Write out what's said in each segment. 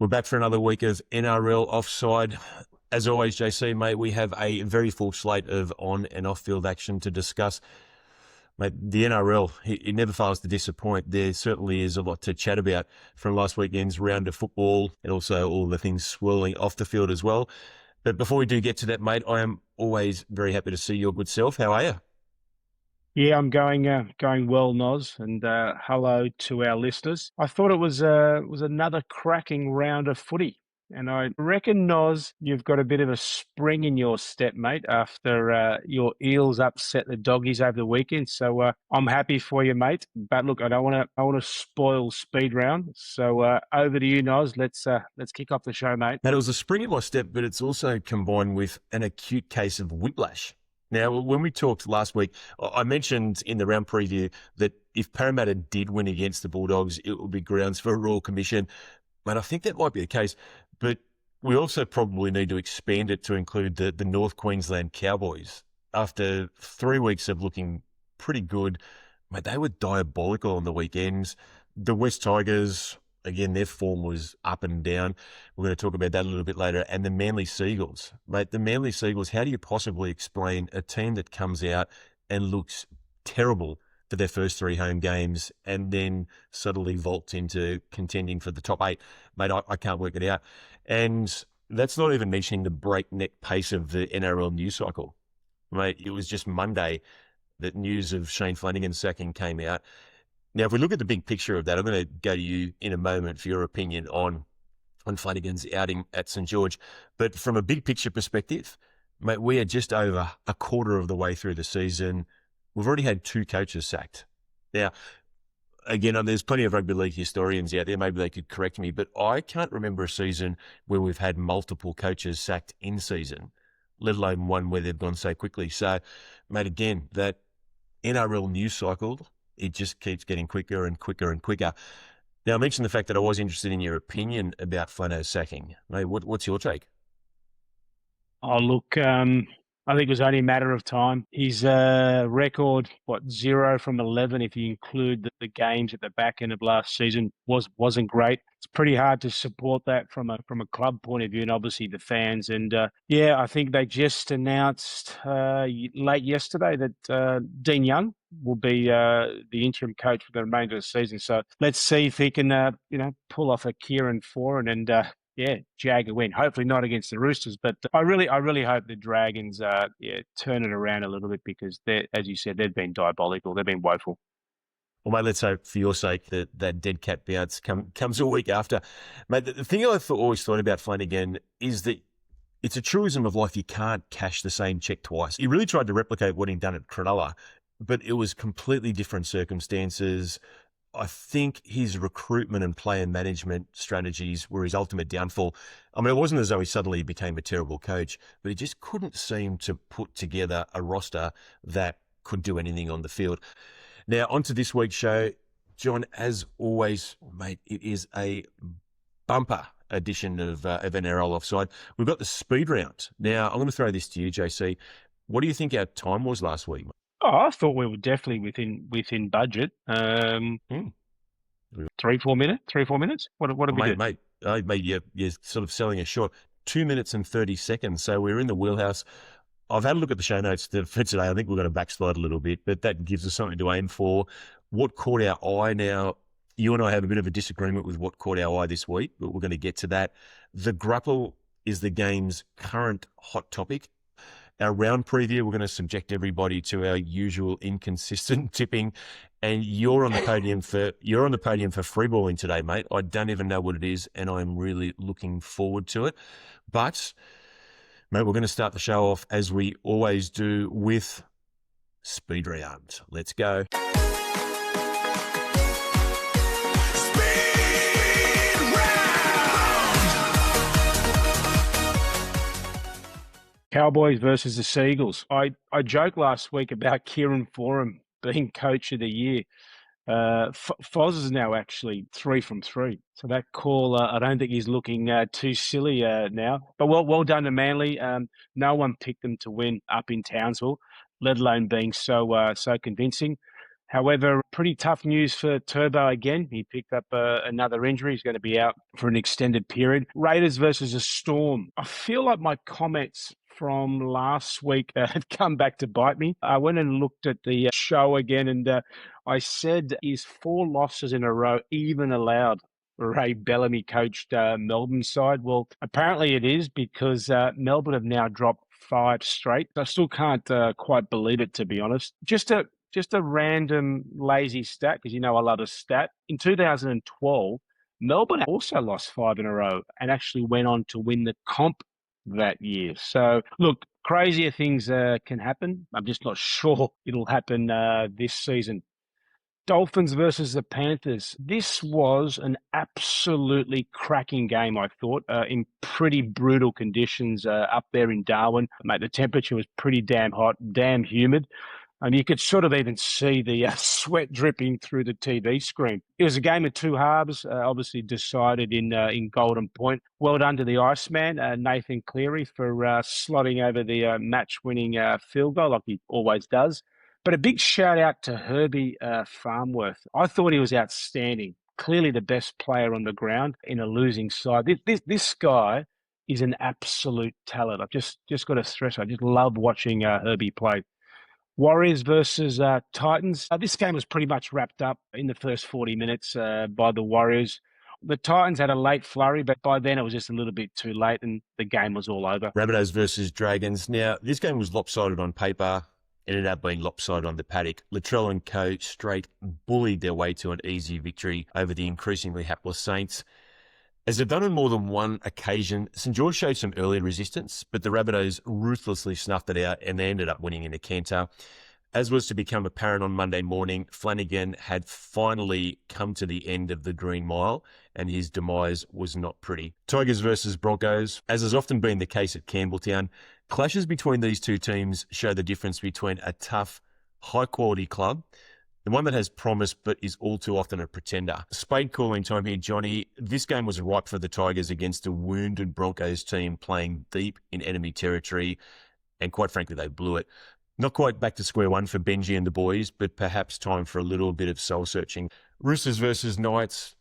We're back for another week of NRL Offside. As always, JC, mate, we have a very full slate of on and off-field action to discuss. Mate, the NRL, it never fails to disappoint. There certainly is a lot to chat about from last weekend's round of football and also all the things swirling off the field as well. But before we do get to that, mate, I am always very happy to see your good self. How are you? Yeah, I'm going well, Noz, and hello to our listeners. I thought it was another cracking round of footy, and I reckon, Noz, you've got a bit of a spring in your step, mate, after your Eels upset the Doggies over the weekend. So I'm happy for you, mate. But look, I don't want to spoil speed round. So over to you, Noz. Let's kick off the show, mate. Mate, it was a spring in my step, but it's also combined with an acute case of whiplash. Now, when we talked last week, I mentioned in the round preview that if Parramatta did win against the Bulldogs, it would be grounds for a Royal Commission. Mate, I think that might be the case, but we also probably need to expand it to include the North Queensland Cowboys. After 3 weeks of looking pretty good, mate, they were diabolical on the weekends. The West Tigers, again, their form was up and down. We're going to talk about that a little bit later. And the Manly Seagulls. Mate, the Manly Seagulls, how do you possibly explain a team that comes out and looks terrible for their first 3 home games and then suddenly vaults into contending for the top 8? Mate, I can't work it out. And that's not even mentioning the breakneck pace of the NRL news cycle. Mate, it was just Monday that news of Shane Flanagan's sacking came out. Now, if we look at the big picture of that, I'm going to go to you in a moment for your opinion on Flanagan's outing at St. George. But from a big picture perspective, mate, we are just over a quarter of the way through the season. We've already had 2 coaches sacked. Now, again, there's plenty of rugby league historians out there. Maybe they could correct me, but I can't remember a season where we've had multiple coaches sacked in season, let alone one where they've gone so quickly. So, mate, again, that NRL news cycle, it just keeps getting quicker and quicker and quicker. Now, I mentioned the fact that I was interested in your opinion about Flanno's sacking. Mate, what's your take? Oh, look, I think it was only a matter of time. His record, 0 from 11, if you include the games at the back end of last season, wasn't great. It's pretty hard to support that from a club point of view, and obviously the fans. And yeah, I think they just announced late yesterday that Dean Young will be the interim coach for the remainder of the season. So let's see if he can, pull off a Kieran Foran and. Jag a win. Hopefully not against the Roosters, but I really hope the Dragons turn it around a little bit because they, as you said, they've been diabolical. They've been woeful. Well, mate, let's hope for your sake that dead cat bounce comes a week after. Mate, the thing always thought about Flanagan is that it's a truism of life. You can't cash the same check twice. He really tried to replicate what he'd done at Cronulla, but it was completely different circumstances. I think his recruitment and player management strategies were his ultimate downfall. I mean, it wasn't as though he suddenly became a terrible coach, but he just couldn't seem to put together a roster that could do anything on the field. Now, on to this week's show. John, as always, mate, it is a bumper edition of NRL Offside. We've got the speed round. Now, I'm going to throw this to you, JC. What do you think our time was last week, mate? Oh, I thought we were definitely within budget. 3-4 minutes. 3-4 minutes. What did we do? Mate, you're sort of selling us short. 2 minutes and 30 seconds. So we're in the wheelhouse. I've had a look at the show notes for today. I think we're going to backslide a little bit, but that gives us something to aim for. What caught our eye? Now, you and I have a bit of a disagreement with what caught our eye this week, but we're going to get to that. The grapple is the game's current hot topic. Our round preview, we're going to subject everybody to our usual inconsistent tipping, and you're on the podium for freeballing today, mate. I don't even know what it is, and I'm really looking forward to it. But, mate, we're going to start the show off as we always do with speed round. Let's go. Cowboys versus the Seagulls. I joked last week about Kieran Foran being coach of the year. Foz is now actually 3 from 3. So that call, I don't think he's looking too silly now. But well done to Manly. No one picked them to win up in Townsville, let alone being so convincing. However, pretty tough news for Turbo again. He picked up another injury. He's going to be out for an extended period. Raiders versus a Storm. I feel like my comments from last week have come back to bite me. I went and looked at the show again, and I said, is 4 losses in a row even allowed? Ray Bellamy coached Melbourne side. Well, apparently it is, because Melbourne have now dropped 5 straight. I still can't quite believe it, to be honest. Just a random lazy stat, because I love a stat. In 2012, Melbourne also lost 5 in a row and actually went on to win the comp that year. So, look, crazier things can happen. I'm just not sure it'll happen this season. Dolphins versus the Panthers. This was an absolutely cracking game, I thought, in pretty brutal conditions up there in Darwin. Mate, the temperature was pretty damn hot, damn humid. And you could sort of even see the sweat dripping through the TV screen. It was a game of 2 halves, obviously decided in Golden Point. Well done to the Iceman, Nathan Cleary, for slotting over the match-winning field goal like he always does. But a big shout out to Herbie Farmworth. I thought he was outstanding. Clearly the best player on the ground in a losing side. This guy is an absolute talent. I've just got to stress, I just love watching Herbie play. Warriors versus Titans. This game was pretty much wrapped up in the first 40 minutes by the Warriors. The Titans had a late flurry, but by then it was just a little bit too late and the game was all over. Rabbitohs versus Dragons. Now, this game was lopsided on paper. It ended up being lopsided on the paddock. Latrell and co straight bullied their way to an easy victory over the increasingly hapless Saints. As they've done on more than one occasion, St George showed some early resistance, but the Rabbitohs ruthlessly snuffed it out and they ended up winning in a canter. As was to become apparent on Monday morning, Flanagan had finally come to the end of the Green Mile and his demise was not pretty. Tigers versus Broncos. As has often been the case at Campbelltown, clashes between these two teams show the difference between a tough, high-quality club, the one that has promise but is all too often a pretender. Spade calling time here, Johnny. This game was ripe for the Tigers against a wounded Broncos team playing deep in enemy territory, and quite frankly, they blew it. Not quite back to square one for Benji and the boys, but perhaps time for a little bit of soul-searching. Roosters versus Knights.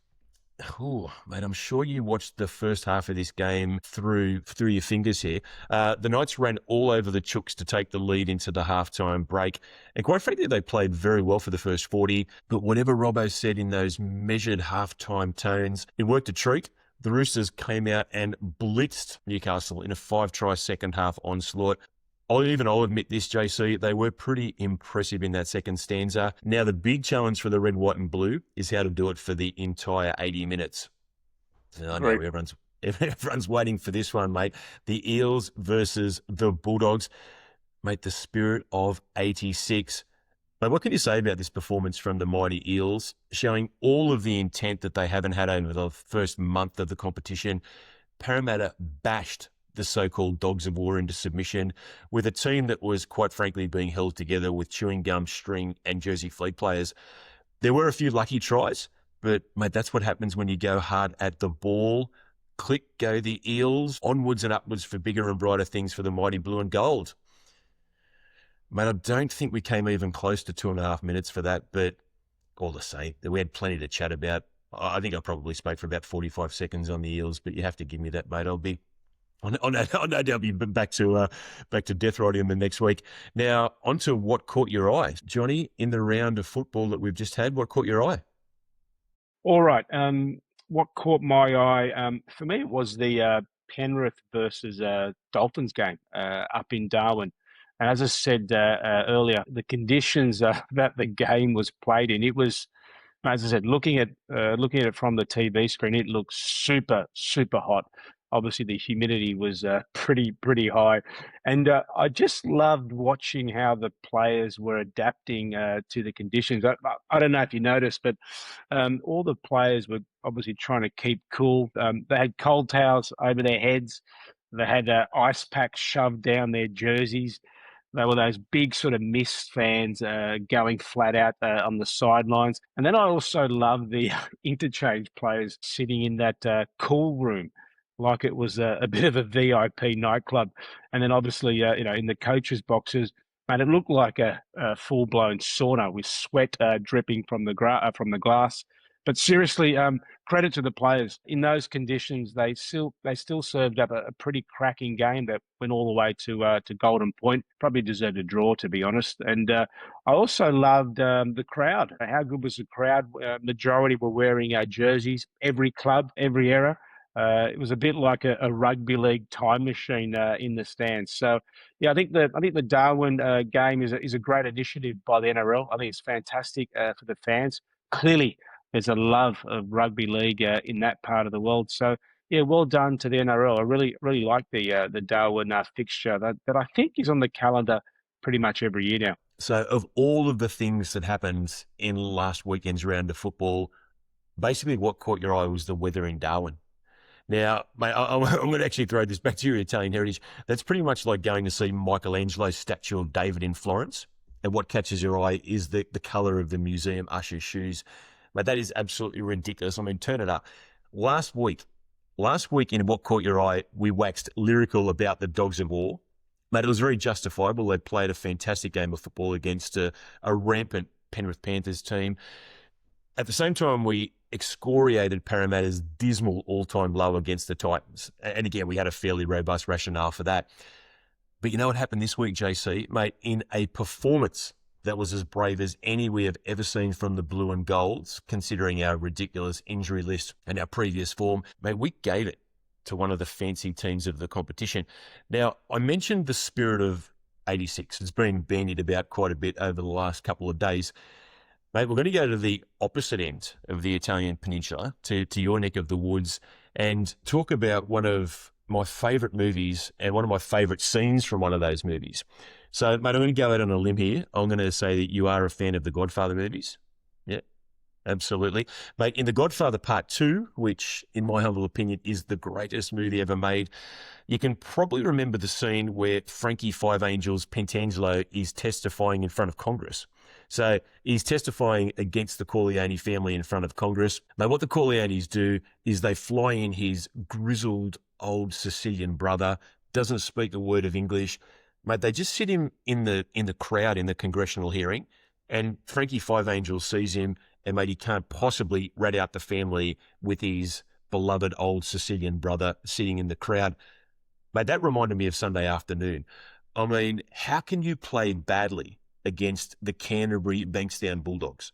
Oh, mate, I'm sure you watched the first half of this game through your fingers here. The Knights ran all over the Chooks to take the lead into the halftime break. And quite frankly, they played very well for the first 40. But whatever Robbo said in those measured halftime tones, it worked a treat. The Roosters came out and blitzed Newcastle in a 5-try second half onslaught. I'll admit this, JC, they were pretty impressive in that second stanza. Now, the big challenge for the red, white and blue is how to do it for the entire 80 minutes. I know everyone's waiting for this one, mate. The Eels versus the Bulldogs. Mate, the spirit of 86. Mate, what can you say about this performance from the mighty Eels, showing all of the intent that they haven't had over the first month of the competition? Parramatta bashed the so-called Dogs of War into submission with a team that was, quite frankly, being held together with chewing gum, string and Jersey Fleet players. There were a few lucky tries, but, mate, that's what happens when you go hard at the ball. Click go the Eels, onwards and upwards for bigger and brighter things for the mighty blue and gold. Mate, I don't think we came even close to 2.5 minutes for that, but all the same, we had plenty to chat about. I think I probably spoke for about 45 seconds on the Eels, but you have to give me that, mate. I'll no doubt be back to Death Riding the next week. Now, on to what caught your eye. Johnny, in the round of football that we've just had, what caught your eye? All right. What caught my eye, for me, it was the Penrith versus Dolphins game up in Darwin. And as I said earlier, the conditions that the game was played in, it was, as I said, looking at it from the TV screen, it looked super, super hot. Obviously, the humidity was pretty high. And I just loved watching how the players were adapting to the conditions. I don't know if you noticed, but all the players were obviously trying to keep cool. They had cold towels over their heads. They had ice packs shoved down their jerseys. They were those big sort of mist fans going flat out on the sidelines. And then I also love the interchange players sitting in that cool room like it was a bit of a VIP nightclub. And then obviously, in the coaches' boxes, And it looked like a full-blown sauna with sweat dripping from from the glass. But seriously, credit to the players. In those conditions, they still served up a pretty cracking game that went all the way to Golden Point. Probably deserved a draw, to be honest. And I also loved the crowd. How good was the crowd? Majority were wearing jerseys. Every club, every era. It was a bit like a rugby league time machine in the stands. So yeah, I think the Darwin game is a great initiative by the NRL. I think it's fantastic for the fans. Clearly, there's a love of rugby league in that part of the world. So yeah, well done to the NRL. I really like the Darwin fixture that I think is on the calendar pretty much every year now. So, of all of the things that happened in last weekend's round of football, basically what caught your eye was the weather in Darwin. Now, mate, I'm going to actually throw this back to your Italian heritage. That's pretty much like going to see Michelangelo's statue of David in Florence. And what catches your eye is the colour of the museum usher's shoes. Mate, that is absolutely ridiculous. I mean, turn it up. Last week in What Caught Your Eye, we waxed lyrical about the Dogs of War. Mate, it was very justifiable. They played a fantastic game of football against a rampant Penrith Panthers team. At the same time, we excoriated Parramatta's dismal all-time low against the Titans. And again, we had a fairly robust rationale for that. But you know what happened this week, JC? Mate, in a performance that was as brave as any we have ever seen from the Blue and Golds, considering our ridiculous injury list and our previous form, mate, we gave it to one of the fancy teams of the competition. Now, I mentioned the spirit of 86. It's been bandied about quite a bit over the last couple of days. Mate, we're going to go to the opposite end of the Italian peninsula, to your neck of the woods, and talk about one of my favourite movies and one of my favourite scenes from one of those movies. So, mate, I'm going to go out on a limb here. I'm going to say that you are a fan of the Godfather movies. Yeah, absolutely. Mate, in The Godfather Part 2, which, in my humble opinion, is the greatest movie ever made, you can probably remember the scene where Frankie Five Angels Pentangelo is testifying in front of Congress. So he's testifying against the Corleone family in front of Congress. Now, what the Corleones do is they fly in his grizzled old Sicilian brother, doesn't speak a word of English. Mate, they just sit him in the crowd in the congressional hearing, and Frankie Five Angels sees him, and mate, he can't possibly rat out the family with his beloved old Sicilian brother sitting in the crowd. Mate, that reminded me of Sunday afternoon. I mean, how can you play badly against the Canterbury Bankstown Bulldogs,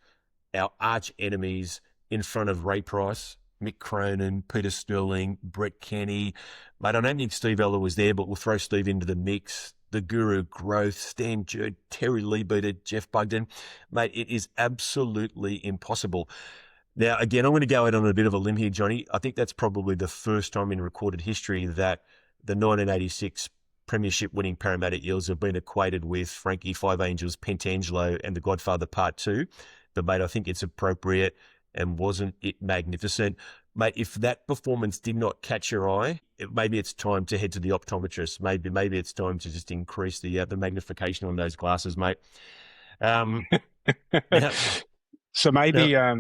our arch enemies, in front of Ray Price, Mick Cronin, Peter Sterling, Brett Kenny? Mate, I don't think Steve Ella was there, but we'll throw Steve into the mix. The Guru Growth, Stan Jerd, Terry Leabeater, Jeff Bugden. Mate, it is absolutely impossible. Now, again, I'm going to go out on a bit of a limb here, Johnny. I think that's probably the first time in recorded history that the 1986 premiership winning Parramatta Eels have been equated with Frankie Five Angels Pentangelo and The Godfather Part 2. But, mate, I think it's appropriate, and wasn't it magnificent? Mate, if that performance did not catch your eye, maybe it's time to head to the optometrist. Maybe it's time to just increase the magnification on those glasses, mate. Now, So maybe, now,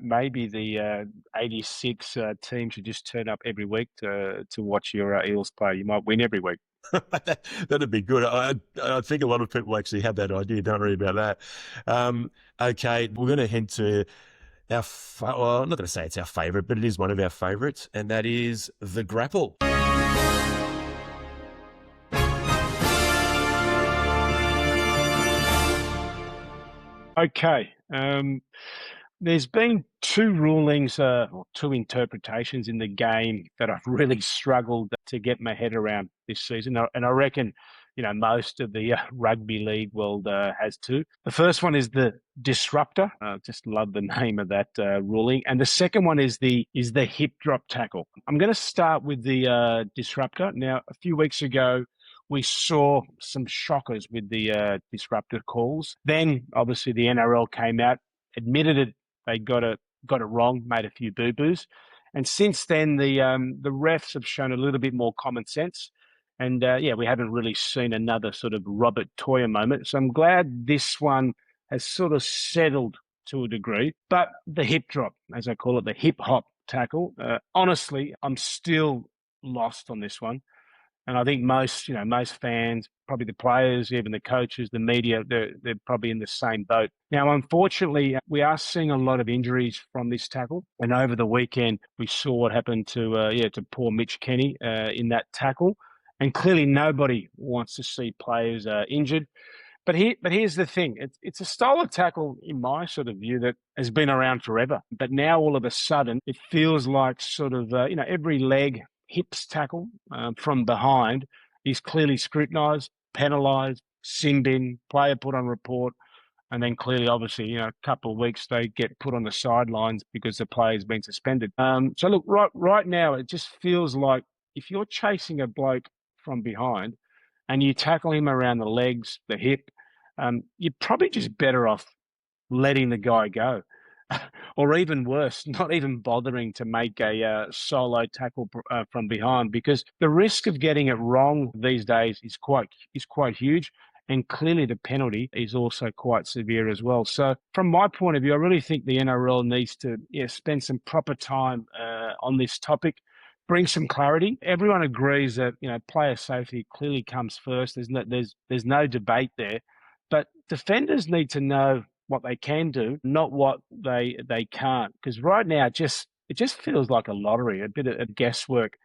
maybe the '86 team should just turn up every week to watch your Eels play. You might win every week. that'd be good. I think a lot of people actually have that idea. Don't worry about that. Okay, we're going to head to well, I'm not going to say it's our favourite, but it is one of our favourites, and that is the grapple. Okay. There's been two rulings, or two interpretations in the game that I've really struggled to get my head around this season. And I reckon, most of the rugby league world has too. The first one is the disruptor. Just love the name of that ruling. And the second one is the hip drop tackle. I'm going to start with the disruptor. Now, a few weeks ago, we saw some shockers with the disruptor calls. Then, obviously, the NRL came out, admitted it. They got it wrong, made a few boo-boos. And since then, the refs have shown a little bit more common sense. And, we haven't really seen another sort of Robert Toyer moment. So I'm glad this one has sort of settled to a degree. But the hip drop, as I call it, the hip-hop tackle, honestly, I'm still lost on this one. And I think most fans, probably the players, even the coaches, the media, they're probably in the same boat. Now, unfortunately, we are seeing a lot of injuries from this tackle. And over the weekend, we saw what happened to poor Mitch Kenny in that tackle. And clearly, nobody wants to see players injured. But here's the thing: it's a style of tackle, in my sort of view, that has been around forever. But now all of a sudden, it feels like sort of every leg hips tackle from behind is clearly scrutinised, penalised, sinned in, player put on report, and then clearly, obviously, a couple of weeks they get put on the sidelines because the player's been suspended. So look, right now, it just feels like if you're chasing a bloke from behind and you tackle him around the legs, the hip, you're probably just better off letting the guy go. Or even worse, not even bothering to make a solo tackle from behind, because the risk of getting it wrong these days is quite huge, and clearly the penalty is also quite severe as well. So from my point of view, I really think the NRL needs to spend some proper time on this topic, bring some clarity. Everyone agrees that player safety clearly comes first. There's no debate there, but defenders need to know what they can do, not what they can't. Because right now it just feels like a lottery, a bit of guesswork.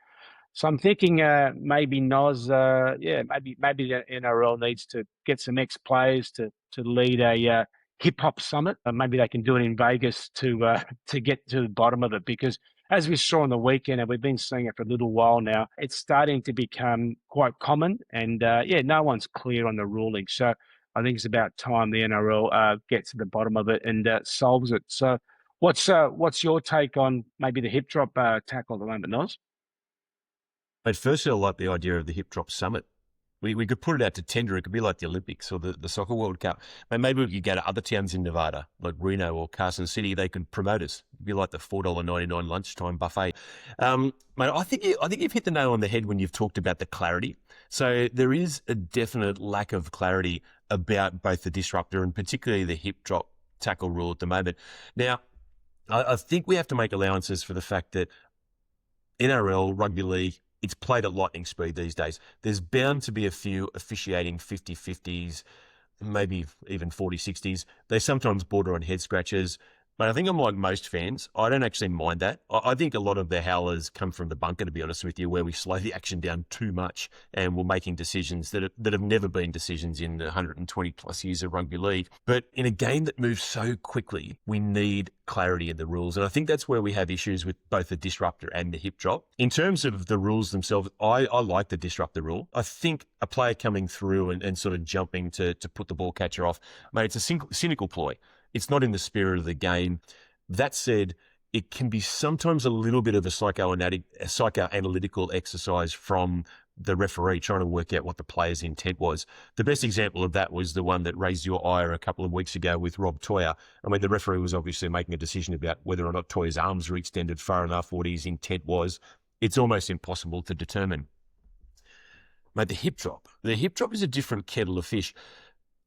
So I'm thinking maybe maybe the NRL needs to get some ex-players to lead a hip hop summit. Maybe they can do it in Vegas to get to the bottom of it, because as we saw on the weekend, and we've been seeing it for a little while now, it's starting to become quite common, and no one's clear on the ruling. So I think it's about time the NRL gets to the bottom of it and solves it. So what's your take on maybe the hip drop tackle at the moment, Noz? But firstly, I like the idea of the hip drop summit. We could put it out to tender. It could be like the Olympics or the Soccer World Cup. Maybe we could go to other towns in Nevada, like Reno or Carson City. They could promote us. It'd be like the $4.99 lunchtime buffet. Mate, I think you've hit the nail on the head when you've talked about the clarity. So there is a definite lack of clarity about both the disruptor and particularly the hip drop tackle rule at the moment. Now, I think we have to make allowances for the fact that NRL, rugby league, it's played at lightning speed these days. There's bound to be a few officiating 50-50s, maybe even 40-60s. They sometimes border on head scratches. But I think I'm like most fans. I don't actually mind that. I think a lot of the howlers come from the bunker, to be honest with you, where we slow the action down too much and we're making decisions that have never been decisions in the 120 plus years of rugby league. But in a game that moves so quickly, we need clarity in the rules. And I think that's where we have issues with both the disruptor and the hip drop. In terms of the rules themselves, I like the disruptor rule. I think a player coming through and sort of jumping to put the ball catcher off, mate, it's a cynical ploy. It's not in the spirit of the game. That said, it can be sometimes a little bit of a psychoanalytical exercise from the referee trying to work out what the player's intent was. The best example of that was the one that raised your ire a couple of weeks ago with Rob Toyer. I mean, the referee was obviously making a decision about whether or not Toyer's arms were extended far enough, what his intent was. It's almost impossible to determine. Mate, the hip drop is a different kettle of fish.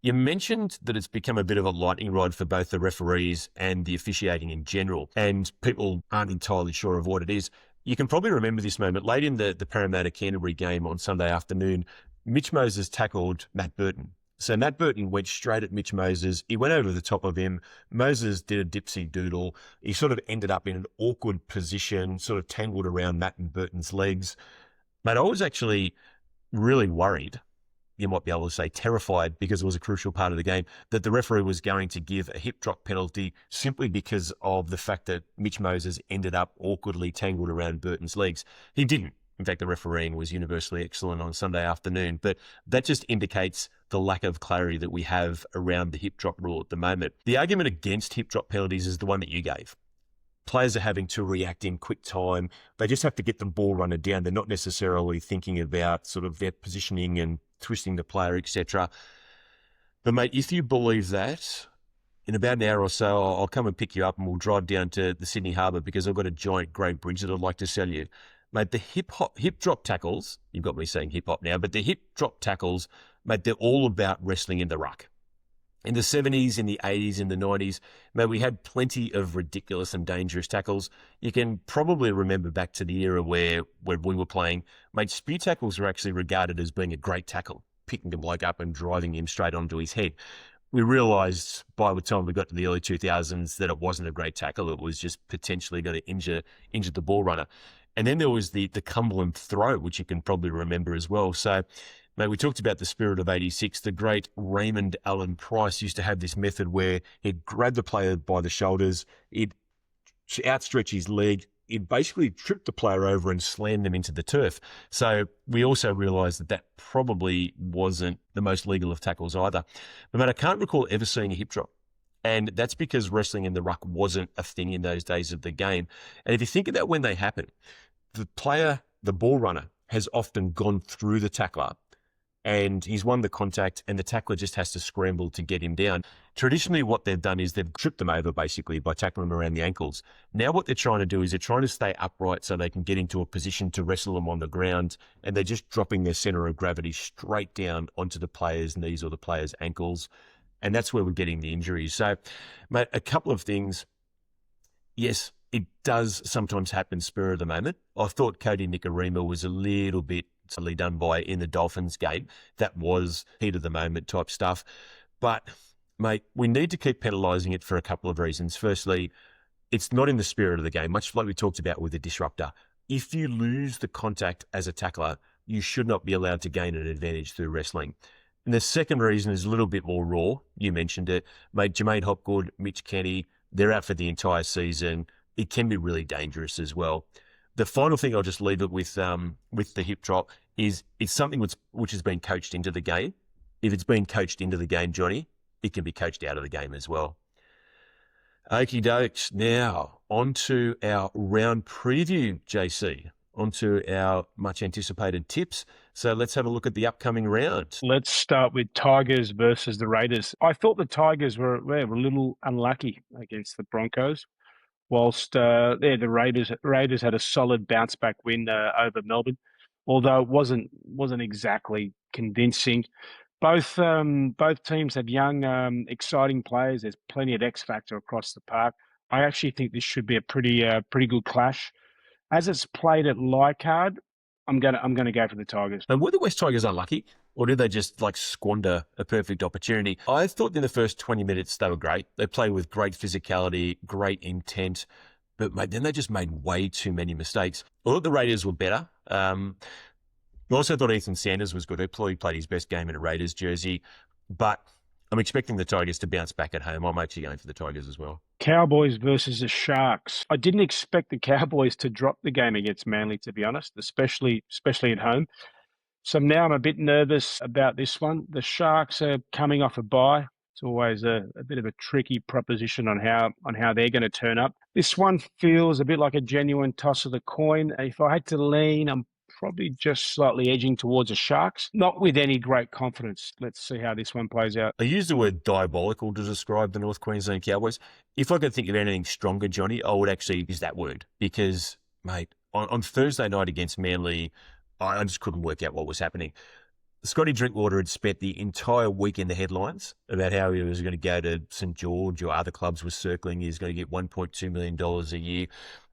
You mentioned that it's become a bit of a lightning rod for both the referees and the officiating in general, and people aren't entirely sure of what it is. You can probably remember this moment. Late in the Parramatta-Canterbury game on Sunday afternoon, Mitch Moses tackled Matt Burton. So Matt Burton went straight at Mitch Moses. He went over the top of him. Moses did a dipsy doodle. He sort of ended up in an awkward position, sort of tangled around Matt and Burton's legs. Mate, I was actually really worried, you might be able to say terrified, because it was a crucial part of the game, that the referee was going to give a hip drop penalty simply because of the fact that Mitch Moses ended up awkwardly tangled around Burton's legs. He didn't. In fact, the refereeing was universally excellent on Sunday afternoon, but that just indicates the lack of clarity that we have around the hip drop rule at the moment. The argument against hip drop penalties is the one that you gave. Players are having to react in quick time. They just have to get the ball runner down. They're not necessarily thinking about sort of their positioning and twisting the player, etc. But mate, if you believe that, in about an hour or so, I'll come and pick you up and we'll drive down to the Sydney Harbour, because I've got a giant grey bridge that I'd like to sell you. Mate, the hip drop tackles, you've got me saying hip hop now, but the hip drop tackles, mate, they're all about wrestling in the ruck. In the 70s, in the 80s, in the 90s, mate, we had plenty of ridiculous and dangerous tackles. You can probably remember back to the era where we were playing, mate, spear tackles were actually regarded as being a great tackle, picking a bloke up and driving him straight onto his head. We realised by the time we got to the early 2000s that it wasn't a great tackle. It was just potentially going to injure the ball runner. And then there was the Cumberland throw, which you can probably remember as well. So, mate, we talked about the spirit of 86. The great Raymond Allen Price used to have this method where he'd grab the player by the shoulders, he'd outstretch his leg, he'd basically trip the player over and slam them into the turf. So we also realised that probably wasn't the most legal of tackles either. But, mate, I can't recall ever seeing a hip drop. And that's because wrestling in the ruck wasn't a thing in those days of the game. And if you think about when they happen, the player, the ball runner, has often gone through the tackler and he's won the contact and the tackler just has to scramble to get him down. Traditionally, what they've done is they've tripped them over basically by tackling them around the ankles. Now what they're trying to do is they're trying to stay upright so they can get into a position to wrestle them on the ground, and they're just dropping their center of gravity straight down onto the player's knees or the player's ankles. And that's where we're getting the injuries. So, mate, a couple of things. Yes, it does sometimes happen spur of the moment. I thought Cody Nikorima was a little bit silly done by in the Dolphins game. That was heat of the moment type stuff. But, mate, we need to keep penalising it for a couple of reasons. Firstly, it's not in the spirit of the game, much like we talked about with the disruptor. If you lose the contact as a tackler, you should not be allowed to gain an advantage through wrestling. And the second reason is a little bit more raw. You mentioned it. Mate, Jermaine Hopgood, Mitch Kenny, they're out for the entire season. It can be really dangerous as well. The final thing I'll just leave it with the hip drop is it's something which has been coached into the game. If it's been coached into the game, Johnny, it can be coached out of the game as well. Okie dokes. Now, on to our round preview, JC. Onto our much anticipated tips. So let's have a look at the upcoming round. Let's start with Tigers versus the Raiders. I thought the Tigers were a little unlucky against the Broncos, whilst the Raiders had a solid bounce back win over Melbourne, although it wasn't exactly convincing. Both teams have young, exciting players. There's plenty of X factor across the park. I actually think this should be a pretty good clash. As it's played at Leichhardt, I'm gonna go for the Tigers. And were the West Tigers unlucky, or did they just squander a perfect opportunity? I thought in the first 20 minutes they were great. They played with great physicality, great intent, but mate, then they just made way too many mistakes. I thought the Raiders were better. I also thought Ethan Sanders was good. He played his best game in a Raiders jersey, but I'm expecting the Tigers to bounce back at home. I'm actually going for the Tigers as well. Cowboys versus the Sharks. I didn't expect the Cowboys to drop the game against Manly, to be honest, especially at home. So now I'm a bit nervous about this one. The Sharks are coming off a bye. It's always a bit of a tricky proposition on how they're going to turn up. This one feels a bit like a genuine toss of the coin. If I had to lean, I'm probably just slightly edging towards the Sharks, not with any great confidence. Let's see how this one plays out. I use the word diabolical to describe the North Queensland Cowboys. If I could think of anything stronger, Johnny, I would actually use that word because, mate, on Thursday night against Manly, I just couldn't work out what was happening. Scotty Drinkwater had spent the entire week in the headlines about how he was going to go to St George or other clubs were circling. He's going to get $1.2 million a year.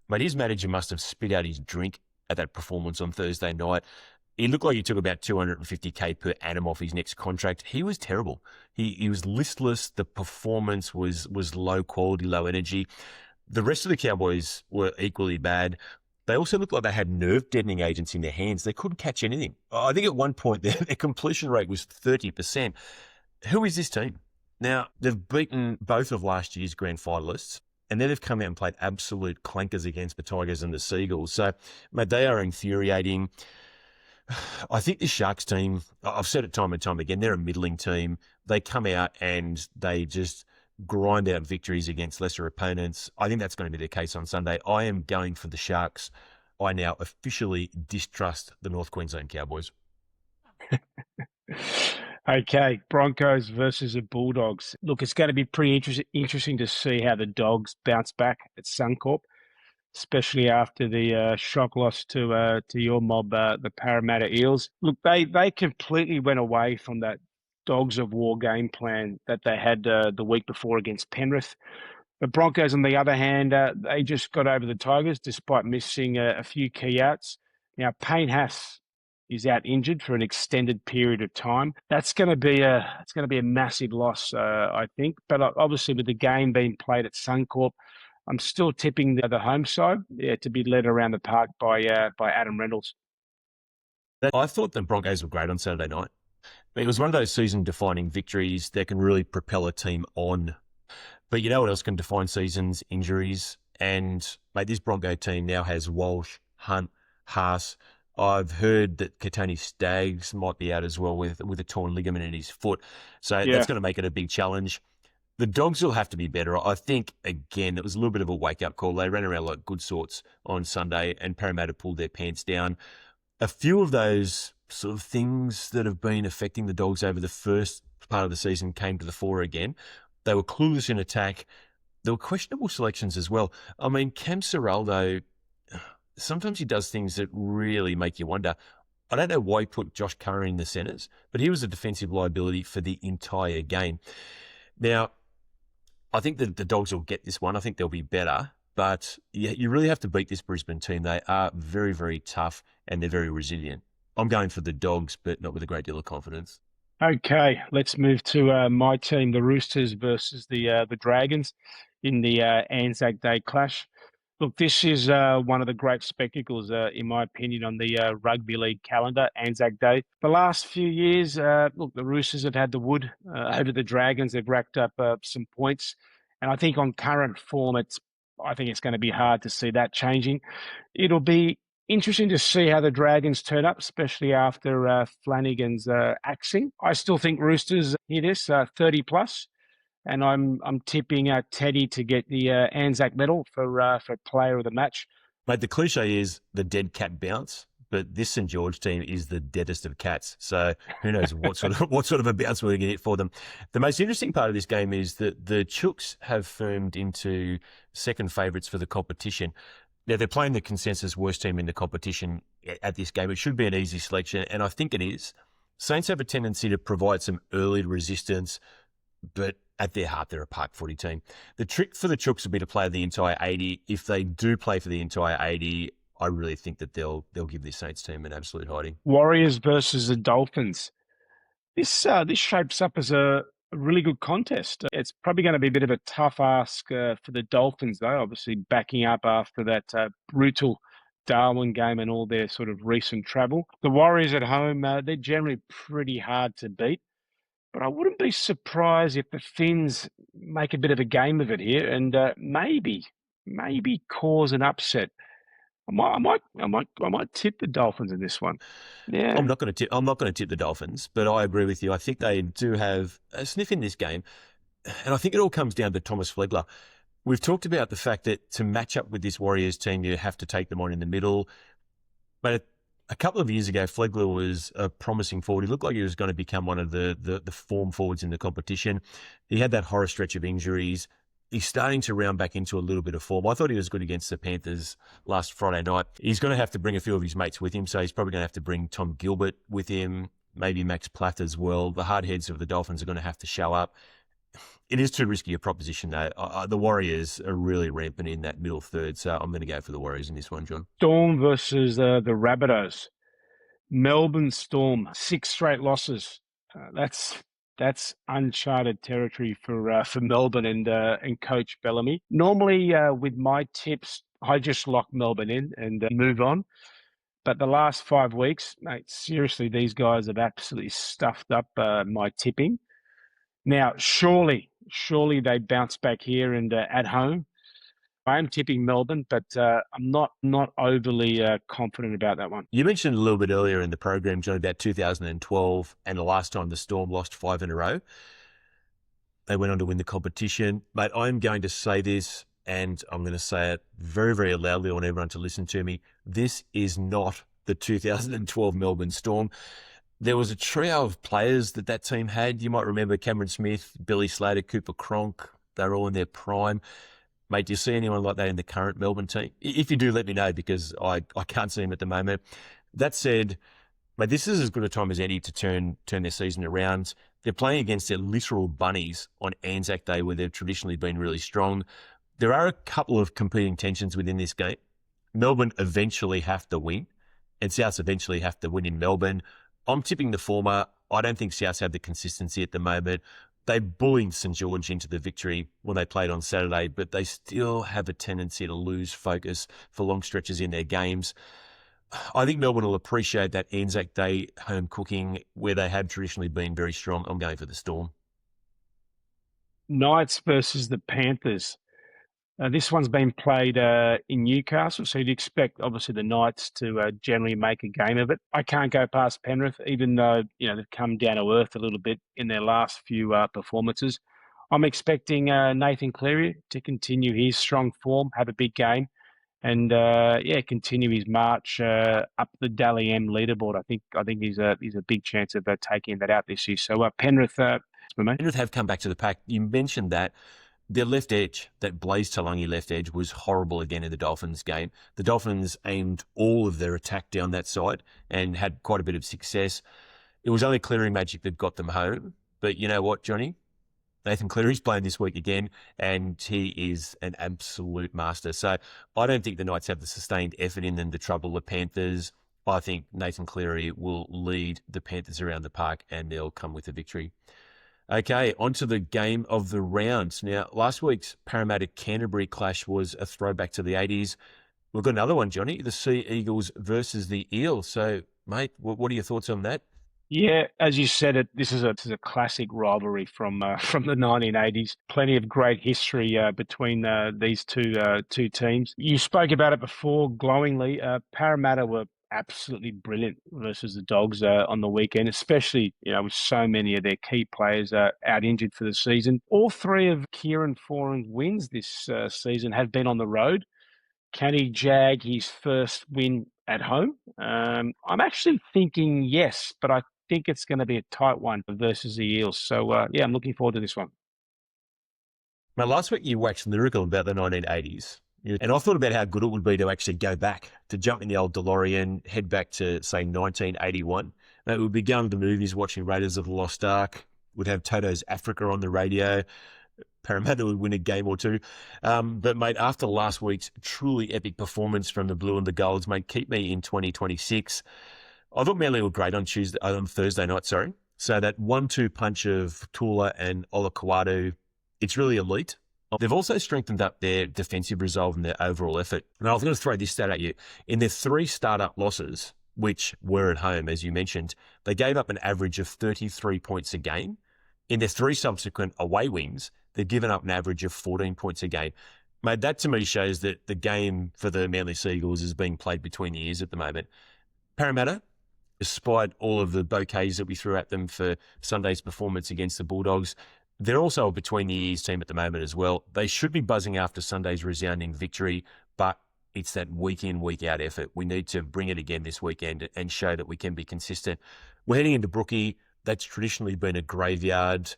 Mate, his manager must have spit out his drink at that performance on Thursday night. He looked like he took about $250K per annum off his next contract. He was terrible. He was listless. The performance was low quality, low energy. The rest of the Cowboys were equally bad. They also looked like they had nerve-deadening agents in their hands. They couldn't catch anything. I think at one point their completion rate was 30%. Who is this team? Now, they've beaten both of last year's grand finalists, and then they've come out and played absolute clankers against the Tigers and the Seagulls. So, mate, they are infuriating. I think this Sharks team, I've said it time and time again, they're a middling team. They come out and they just grind out victories against lesser opponents. I think that's going to be the case on Sunday. I am going for the Sharks. I now officially distrust the North Queensland Cowboys. Okay, Broncos versus the Bulldogs. Look, it's going to be pretty interesting to see how the Dogs bounce back at Suncorp, especially after the shock loss to your mob, the Parramatta Eels. Look, they completely went away from that dogs of war game plan that they had the week before against Penrith. The Broncos, on the other hand, they just got over the Tigers despite missing a few key outs. Now, Payne Haas is out injured for an extended period of time. That's going to be a massive loss, I think. But obviously, with the game being played at Suncorp, I'm still tipping the home side to be led around the park by Adam Reynolds. I thought the Broncos were great on Saturday night. It was one of those season-defining victories that can really propel a team on. But you know what else can define seasons? Injuries. And, mate, this Bronco team now has Walsh, Hunt, Haas. I've heard that Katoni Staggs might be out as well with a torn ligament in his foot. So that's going to make it a big challenge. The Dogs will have to be better. I think, again, it was a little bit of a wake-up call. They ran around like good sorts on Sunday, and Parramatta pulled their pants down. A few of those sort of things that have been affecting the Dogs over the first part of the season came to the fore again. They were clueless in attack. There were questionable selections as well. I mean, Cam Serraldo, sometimes he does things that really make you wonder. I don't know why he put Josh Curran in the centres, but he was a defensive liability for the entire game. Now, I think that the Dogs will get this one. I think they'll be better. But you really have to beat this Brisbane team. They are very, very tough and they're very resilient. I'm going for the Dogs, but not with a great deal of confidence. Okay, let's move to my team, the Roosters versus the Dragons in the Anzac Day clash. Look, this is one of the great spectacles, in my opinion, on the rugby league calendar, Anzac Day. The last few years, look, the Roosters have had the wood over the Dragons. They've racked up some points. And I think on current form, I think it's going to be hard to see that changing. It'll be interesting to see how the Dragons turn up, especially after Flanagan's axing. I still think Roosters hit this 30 plus. And I'm tipping Teddy to get the Anzac medal for player of the match. Mate, the cliche is the dead cat bounce, but this St George team is the deadest of cats. So who knows what sort of a bounce we're going to get for them. The most interesting part of this game is that the Chooks have firmed into second favourites for the competition. Now, they're playing the consensus worst team in the competition at this game. It should be an easy selection, and I think it is. Saints have a tendency to provide some early resistance, but at their heart, they're a park footy team. The trick for the Chooks will be to play the entire 80. If they do play for the entire 80, I really think that they'll give this Saints team an absolute hiding. Warriors versus the Dolphins. This shapes up as a really good contest. It's probably going to be a bit of a tough ask for the Dolphins, though, obviously backing up after that brutal Darwin game and all their sort of recent travel. The Warriors at home, they're generally pretty hard to beat. But I wouldn't be surprised if the Finns make a bit of a game of it here and maybe cause an upset. I might tip the Dolphins in this one. Yeah, I'm not going to tip the Dolphins, but I agree with you. I think they do have a sniff in this game, and I think it all comes down to Thomas Flegler. We've talked about the fact that to match up with this Warriors team, you have to take them on in the middle. But a couple of years ago, Flegler was a promising forward. He looked like he was going to become one of the form forwards in the competition. He had that horror stretch of injuries. He's starting to round back into a little bit of form. I thought he was good against the Panthers last Friday night. He's going to have to bring a few of his mates with him, so he's probably going to have to bring Tom Gilbert with him, maybe Max Platt as well. The hardheads of the Dolphins are going to have to show up. It is too risky a proposition, though. The Warriors are really rampant in that middle third, so I'm going to go for the Warriors in this one, John. Storm versus the Rabbitohs. Melbourne Storm, 6 straight losses. That's uncharted territory for Melbourne and Coach Bellamy. Normally, with my tips, I just lock Melbourne in and move on. But the last 5 weeks, mate, seriously, these guys have absolutely stuffed up my tipping. Now, surely they bounce back here and at home. I am tipping Melbourne, but I'm not overly confident about that one. You mentioned a little bit earlier in the program, John, about 2012 and the last time the Storm lost 5 in a row. They went on to win the competition. Mate, I'm going to say this, and I'm going to say it very, very loudly. I want everyone to listen to me. This is not the 2012 Melbourne Storm. There was a trio of players that team had. You might remember Cameron Smith, Billy Slater, Cooper Cronk. They were all in their prime. Mate, do you see anyone like that in the current Melbourne team? If you do, let me know, because I can't see him at the moment. That said, mate, this is as good a time as any to turn their season around. They're playing against their literal bunnies on Anzac Day, where they've traditionally been really strong. There are a couple of competing tensions within this game. Melbourne eventually have to win, and Souths eventually have to win in Melbourne. I'm tipping the former. I don't think Souths have the consistency at the moment. They bullied St George into the victory when they played on Saturday, but they still have a tendency to lose focus for long stretches in their games. I think Melbourne will appreciate that Anzac Day home cooking where they have traditionally been very strong. I'm going for the Storm. Knights versus the Panthers. This one's been played in Newcastle, so you'd expect, obviously, the Knights to generally make a game of it. I can't go past Penrith, even though they've come down to earth a little bit in their last few performances. I'm expecting Nathan Cleary to continue his strong form, have a big game, and continue his march up the Dally M leaderboard. I think he's a big chance of taking that out this year. So Penrith for me. Penrith have come back to the pack. You mentioned that. Their left edge, that Blaze Talangi left edge, was horrible again in the Dolphins game. The Dolphins aimed all of their attack down that side and had quite a bit of success. It was only Cleary magic that got them home. But you know what, Johnny? Nathan Cleary's playing this week again, and he is an absolute master. So I don't think the Knights have the sustained effort in them to trouble the Panthers. I think Nathan Cleary will lead the Panthers around the park, and they'll come with a victory. Okay, on to the game of the round. Now, last week's Parramatta-Canterbury clash was a throwback to the 80s. We've got another one, Johnny, the Sea Eagles versus the Eels. So, mate, what are your thoughts on that? Yeah, as you said, this is a classic rivalry from from the 1980s. Plenty of great history between these two teams. You spoke about it before glowingly. Parramatta were absolutely brilliant versus the Dogs on the weekend, especially with so many of their key players out injured for the season. All three of Kieran Foran's wins this season have been on the road. Can he jag his first win at home? I'm actually thinking yes, but I think it's going to be a tight one versus the Eels. So, I'm looking forward to this one. Now, last week you waxed lyrical about the 1980s. And I thought about how good it would be to actually go back, to jump in the old DeLorean, head back to, say, 1981. It would be going to the movies, watching Raiders of the Lost Ark, would have Toto's Africa on the radio. Parramatta would win a game or two. But, mate, after last week's truly epic performance from the Blue and the Golds, mate, keep me in 2026. I thought Manly were great on Thursday night, sorry. So that 1-2 punch of Tula and Olakwadu, it's really elite. They've also strengthened up their defensive resolve and their overall effort. And I was going to throw this stat at you. In their 3 start-up losses, which were at home, as you mentioned, they gave up an average of 33 points a game. In their 3 subsequent away wins, they've given up an average of 14 points a game. Mate, that to me shows that the game for the Manly Seagulls is being played between the ears at the moment. Parramatta, despite all of the bouquets that we threw at them for Sunday's performance against the Bulldogs, they're also a between-the-ears team at the moment as well. They should be buzzing after Sunday's resounding victory, but it's that week-in, week-out effort. We need to bring it again this weekend and show that we can be consistent. We're heading into Brookie. That's traditionally been a graveyard.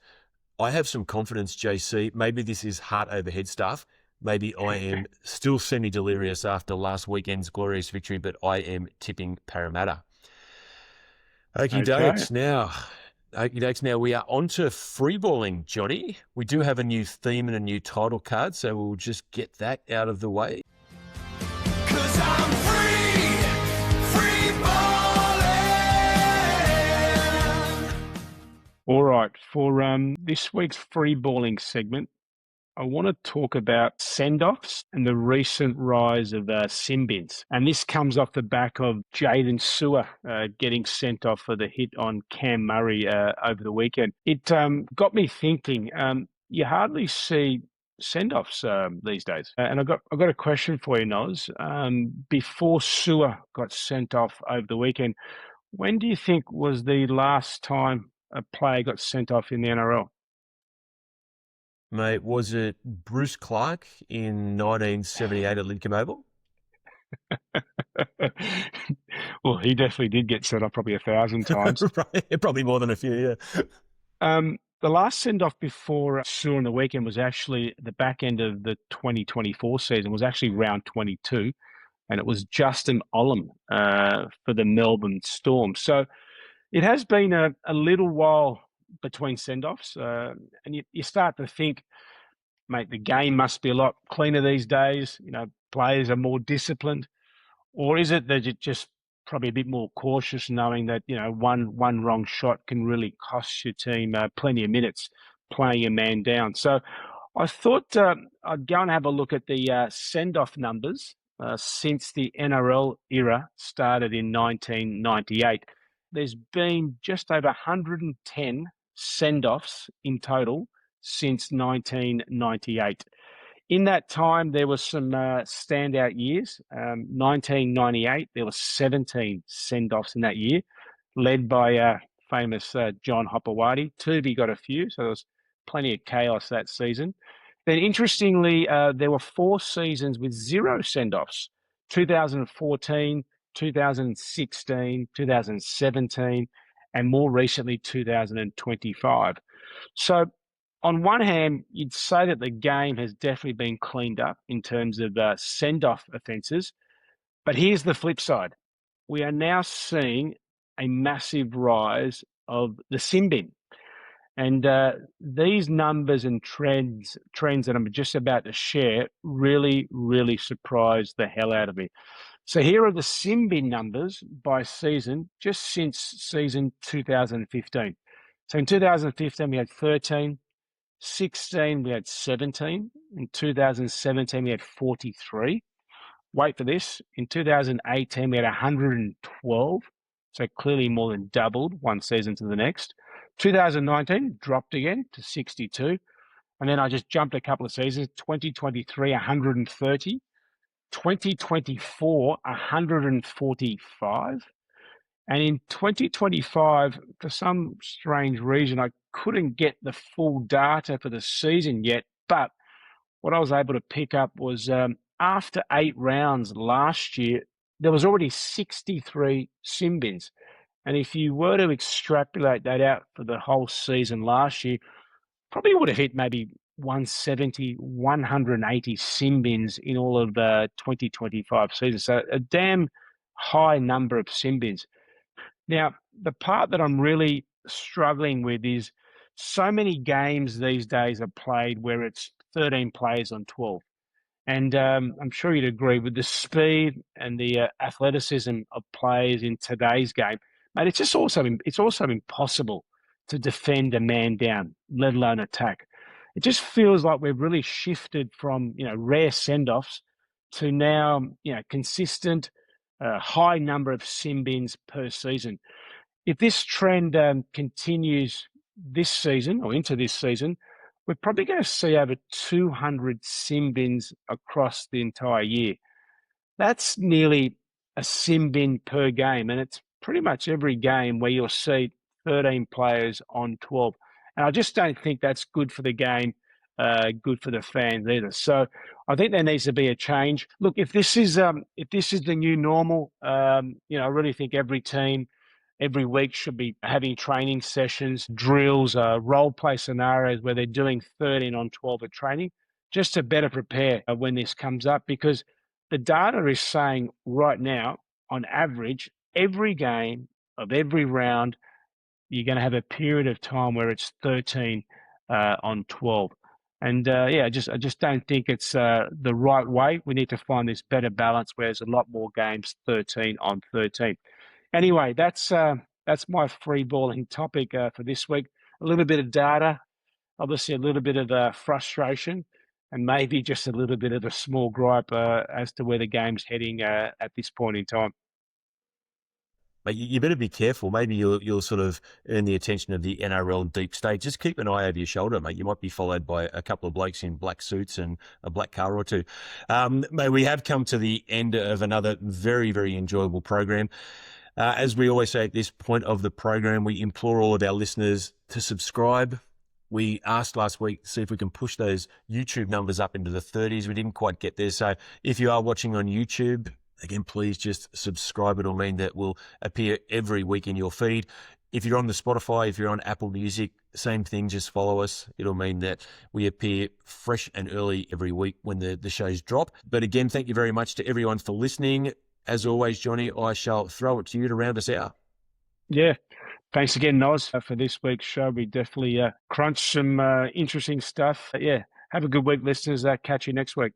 I have some confidence, JC. Maybe this is heart over head stuff. Maybe I am still semi-delirious after last weekend's glorious victory, but I am tipping Parramatta. Okie dokes. Now we are on to freeballing, Johnny. We do have a new theme and a new title card, so we'll just get that out of the way. 'Cause I'm free balling. All right, for this week's freeballing segment, I want to talk about send-offs and the recent rise of sin bins. And this comes off the back of Jaden Sewer getting sent off for the hit on Cam Murray over the weekend. It got me thinking, you hardly see send-offs these days. And I've got a question for you, Noz. Before Sewer got sent off over the weekend, when do you think was the last time a player got sent off in the NRL? Mate, was it Bruce Clark in 1978 at Lidcombe Oval? Well, he definitely did get sent off probably 1,000 times. Right, probably more than a few, yeah. The last send-off before Sewer on the weekend was actually the back end of the 2024 season, was actually round 22, and it was Justin Olam for the Melbourne Storm. So it has been a little while between send-offs. And you start to think, mate, the game must be a lot cleaner these days. Players are more disciplined. Or is it that you're just probably a bit more cautious, knowing that, one wrong shot can really cost your team plenty of minutes playing a man down? So I thought I'd go and have a look at the send-off numbers since the NRL era started in 1998. There's been just over 110 send-offs in total since 1998. In that time, there were some standout years. 1998, there were 17 send-offs in that year, led by famous John Hopewadi. Turvy got a few, so there was plenty of chaos that season. Then, interestingly, there were 4 seasons with 0 send-offs: 2014, 2016, 2017, and more recently, 2025. So, on one hand, you'd say that the game has definitely been cleaned up in terms of send-off offences. But here's the flip side. We are now seeing a massive rise of the sin bin. And these numbers and trends that I'm just about to share really, really surprised the hell out of me. So here are the sin bin numbers by season, just since season 2015. So in 2015, we had 13. 16, we had 17. In 2017, we had 43. Wait for this. In 2018, we had 112. So clearly more than doubled one season to the next. 2019 dropped again to 62. And then I just jumped a couple of seasons. 2023, 130. 2024, 145. And in 2025, for some strange reason, I couldn't get the full data for the season yet. But what I was able to pick up was after 8 rounds last year, there was already 63 sin bins. And if you were to extrapolate that out for the whole season last year, probably would have hit maybe 170, 180 sin bins in all of the 2025 season. So a damn high number of sin bins. Now, the part that I'm really struggling with is so many games these days are played where it's 13 players on 12. And I'm sure you'd agree with the speed and the athleticism of players in today's game. Mate, it's also impossible to defend a man down, let alone attack. It just feels like we've really shifted from, rare send-offs to now, consistent, high number of sin bins per season. If this trend continues this season or into this season, we're probably going to see over 200 sin bins across the entire year. That's nearly a sin bin per game, and it's pretty much every game where you'll see 13 players on 12. And I just don't think that's good for the game, good for the fans either. So I think there needs to be a change. Look, if this is the new normal, I really think every team every week should be having training sessions, drills, role play scenarios where they're doing 13 on 12 at training, just to better prepare when this comes up. Because the data is saying right now, on average, every game of every round, you're going to have a period of time where it's 13 on 12. And I just don't think it's the right way. We need to find this better balance where there's a lot more games 13 on 13. Anyway, that's my free balling topic for this week. A little bit of data, obviously a little bit of frustration, and maybe just a little bit of a small gripe as to where the game's heading at this point in time. But you better be careful. Maybe you'll sort of earn the attention of the NRL deep state. Just keep an eye over your shoulder, mate. You might be followed by a couple of blokes in black suits and a black car or two. Mate, we have come to the end of another very, very enjoyable program. As we always say at this point of the program, we implore all of our listeners to subscribe. We asked last week to see if we can push those YouTube numbers up into the 30s. We didn't quite get there. So if you are watching on YouTube, again, please just subscribe. It'll mean that we'll appear every week in your feed. If you're on the Spotify, if you're on Apple Music, same thing, just follow us. It'll mean that we appear fresh and early every week when the shows drop. But again, thank you very much to everyone for listening. As always, Johnny, I shall throw it to you to round us out. Yeah. Thanks again, Noz, for this week's show. We definitely crunched some interesting stuff. Yeah, have a good week, listeners. Catch you next week.